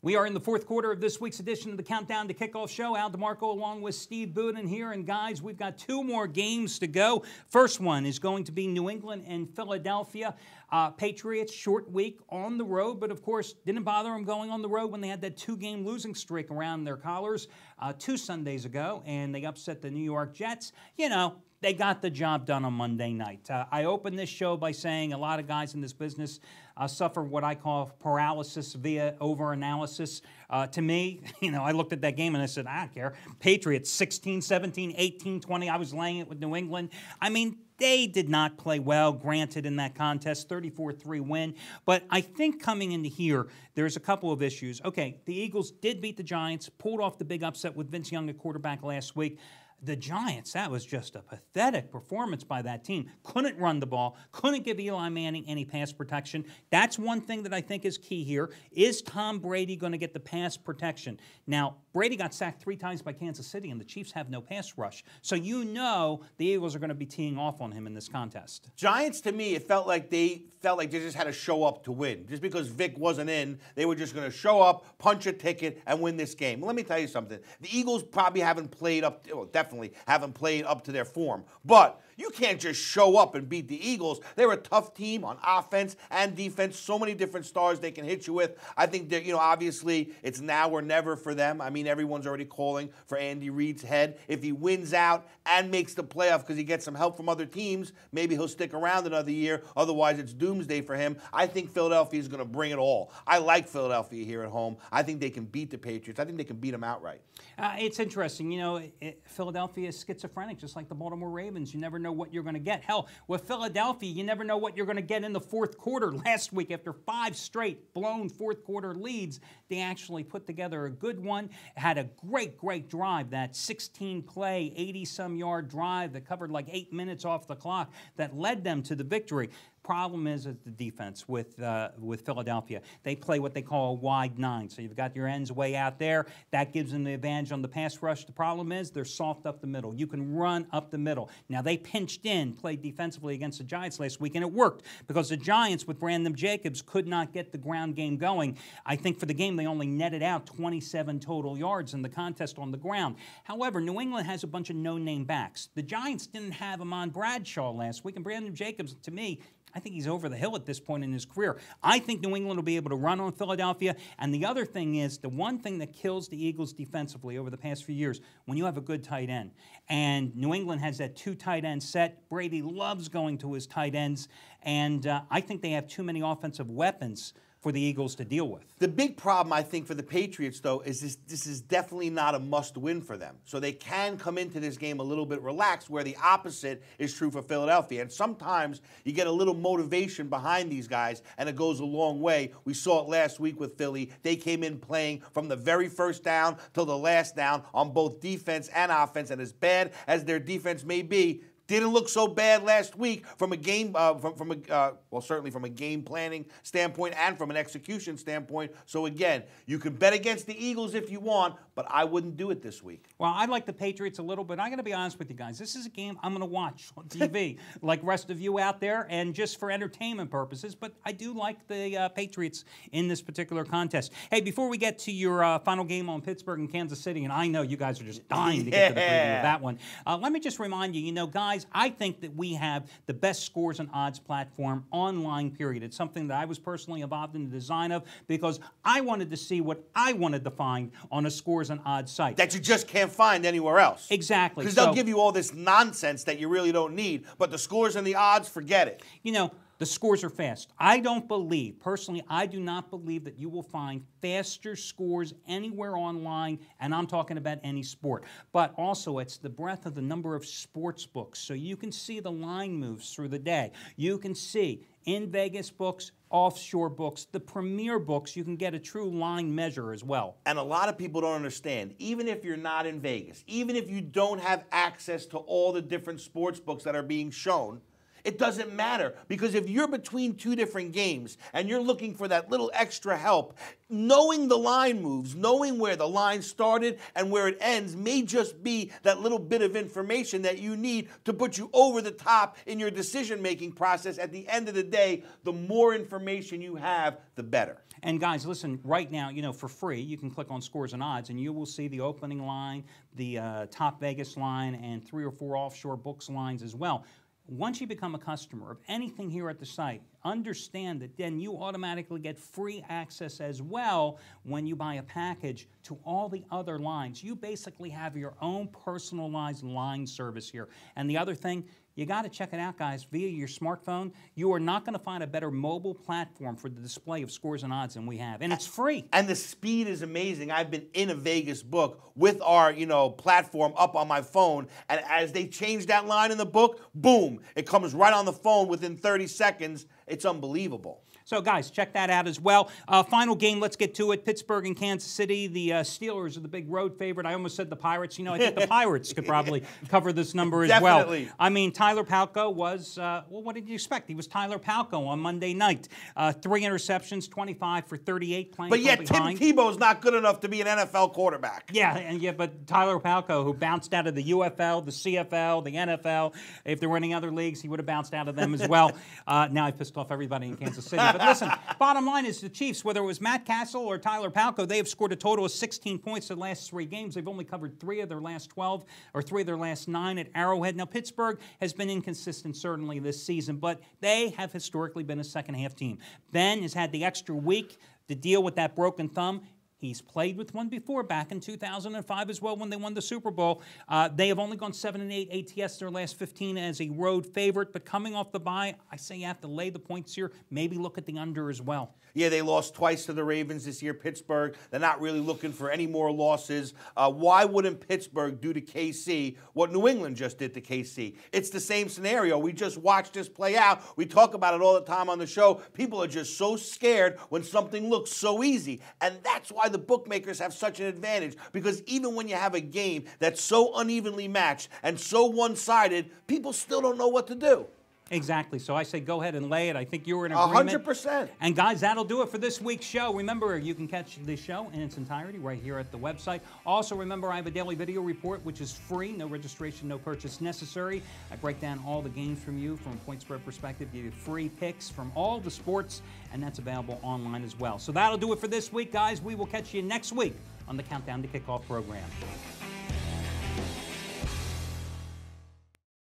We are in the fourth quarter of this week's edition of the Countdown to Kickoff Show. Al DeMarco along with Steve Budin here. And guys, we've got two more games to go. First one is going to be New England and Philadelphia. Patriots, short week on the road, but of course didn't bother them going on the road when they had that two-game losing streak around their collars 2 Sundays ago, and they upset the New York Jets. You know, they got the job done on Monday night. I opened this show by saying a lot of guys in this business suffer what I call paralysis via overanalysis. To me, you know, I looked at that game and I said, I don't care. Patriots 16, 17, 18, 20. I was laying it with New England. I mean, they did not play well, granted, in that contest, 34-3 win. But I think coming into here, there's a couple of issues. Okay, the Eagles did beat the Giants, pulled off the big upset with Vince Young at quarterback last week. The Giants, that was just a pathetic performance by that team. Couldn't run the ball, couldn't give Eli Manning any pass protection. That's one thing that I think is key here. Is Tom Brady going to get the pass protection? Now, Brady got sacked 3 times by Kansas City, and the Chiefs have no pass rush. So you know the Eagles are going to be teeing off on him in this contest. Giants, to me, it felt like they just had to show up to win. Just because Vic wasn't in, they were just going to show up, punch a ticket, and win this game. Well, let me tell you something. The Eagles probably haven't played up, well, definitely haven't played up to their form. But you can't just show up and beat the Eagles. They're a tough team on offense and defense. So many different stars they can hit you with. I think that, you know, obviously it's now or never for them. I mean, everyone's already calling for Andy Reid's head. If he wins out and makes the playoff because he gets some help from other teams, maybe he'll stick around another year. Otherwise, it's doomsday for him. I think Philadelphia is going to bring it all. I like Philadelphia here at home. I think they can beat the Patriots. I think they can beat them outright. It's interesting. You know, Philadelphia is schizophrenic, just like the Baltimore Ravens. You never know what you're going to get. Hell, with Philadelphia, you never know what you're going to get in the fourth quarter. Last week, after 5 straight blown fourth quarter leads, they actually put together a good one. Had a great drive, that 16-play, 80-some yard drive that covered like 8 minutes off the clock that led them to the victory. Problem is at the defense with Philadelphia. They play what they call a wide 9. So you've got your ends way out there. That gives them the advantage on the pass rush. The problem is they're soft up the middle. You can run up the middle. Now, they pinched in, played defensively against the Giants last week, and it worked because the Giants with Brandon Jacobs could not get the ground game going. I think for the game, they only netted out 27 total yards in the contest on the ground. However, New England has a bunch of no-name backs. The Giants didn't have Amon Bradshaw last week, and Brandon Jacobs, to me, I think he's over the hill at this point in his career. I think New England will be able to run on Philadelphia. And the other thing is, the one thing that kills the Eagles defensively over the past few years, when you have a good tight end. And New England has that 2 tight end set. Brady loves going to his tight ends. And I think they have too many offensive weapons for the Eagles to deal with. The big problem, I think, for the Patriots, though, is this is definitely not a must-win for them. So they can come into this game a little bit relaxed, where the opposite is true for Philadelphia. And sometimes you get a little motivation behind these guys, and it goes a long way. We saw it last week with Philly. They came in playing from the very first down till the last down on both defense and offense, and as bad as their defense may be, didn't look so bad last week from a game, well, certainly from a game planning standpoint and from an execution standpoint. So again, you can bet against the Eagles if you want, but I wouldn't do it this week. Well, I like the Patriots a little bit. I'm going to be honest with you guys. This is a game I'm going to watch on TV, like rest of you out there, and just for entertainment purposes. But I do like the Patriots in this particular contest. Hey, before we get to your final game on Pittsburgh and Kansas City, and I know you guys are just dying to get to the preview of that one, let me just remind you, you know, guys, I think that we have the best scores and odds platform online, period. It's something that I was personally involved in the design of because I wanted to see what I wanted to find on a scores and odds site. That you just can't find anywhere else. Exactly. Because they'll give you all this nonsense that you really don't need, but the scores and the odds, forget it. You know, the scores are fast. I don't believe, personally, I do not believe that you will find faster scores anywhere online, and I'm talking about any sport. But also, it's the breadth of the number of sports books, so you can see the line moves through the day. You can see in Vegas books, offshore books, the premier books, you can get a true line measure as well. And a lot of people don't understand, even if you're not in Vegas, even if you don't have access to all the different sports books that are being shown, It doesn't matter, because if you're between two different games and you're looking for that little extra help, knowing the line moves, knowing where the line started and where it ends may just be that little bit of information that you need to put you over the top in your decision-making process. At the end of the day, the more information you have, the better. And guys, listen, right now, you know, for free, you can click on Scores and Odds, and you will see the opening line, the top Vegas line, and 3 or 4 offshore books lines as well. Once you become a customer of anything here at the site, understand that then you automatically get free access as well when you buy a package to all the other lines. You basically have your own personalized line service here. And the other thing, you got to check it out, guys, via your smartphone. You are not going to find a better mobile platform for the display of Scores and Odds than we have, and it's free. And the speed is amazing. I've been in a Vegas book with our, platform up on my phone, and as they change that line in the book, boom, it comes right on the phone within 30 seconds. It's unbelievable. So, guys, check that out as well. Final game, let's get to it. Pittsburgh and Kansas City. The Steelers are the big road favorite. I almost said the Pirates. You know, I think the Pirates could probably cover this number as Definitely. well. I mean, Tyler Palko was, well, what did you expect? He was Tyler Palko on Monday night. 3 interceptions, 25 for 38, playing But yet, from Tim behind. Tebow's not good enough to be an NFL quarterback. Yeah, but Tyler Palko, who bounced out of the UFL, the CFL, the NFL, if there were any other leagues, he would have bounced out of them as well. Now I pissed off everybody in Kansas City. But listen, bottom line is the Chiefs, whether it was Matt Castle or Tyler Palko, they have scored a total of 16 points in the last 3 games. They've only covered 3 of their last 12 or 3 of their last 9 at Arrowhead. Now, Pittsburgh has been inconsistent certainly this season, but they have historically been a second-half team. Ben has had the extra week to deal with that broken thumb. He's played with one before, back in 2005 as well when they won the Super Bowl. They have only gone 7-8 ATS their last 15 as a road favorite, but coming off the bye, I say you have to lay the points here, maybe look at the under as well. Yeah, they lost twice to the Ravens this year, Pittsburgh. They're not really looking for any more losses. Why wouldn't Pittsburgh do to KC what New England just did to KC? It's the same scenario. We just watched this play out. We talk about it all the time on the show. People are just so scared when something looks so easy. And that's why the bookmakers have such an advantage, because even when you have a game that's so unevenly matched and so one-sided, people still don't know what to do. Exactly. So I say go ahead and lay it. I think you were in agreement. 100%. And guys, that'll do it for this week's show. Remember, you can catch the show in its entirety right here at the website. Also, remember, I have a daily video report, which is free. No registration, no purchase necessary. I break down all the games from you from a point spread perspective, give you free picks from all the sports, and that's available online as well. So that'll do it for this week, guys. We will catch you next week on the Countdown to Kickoff program.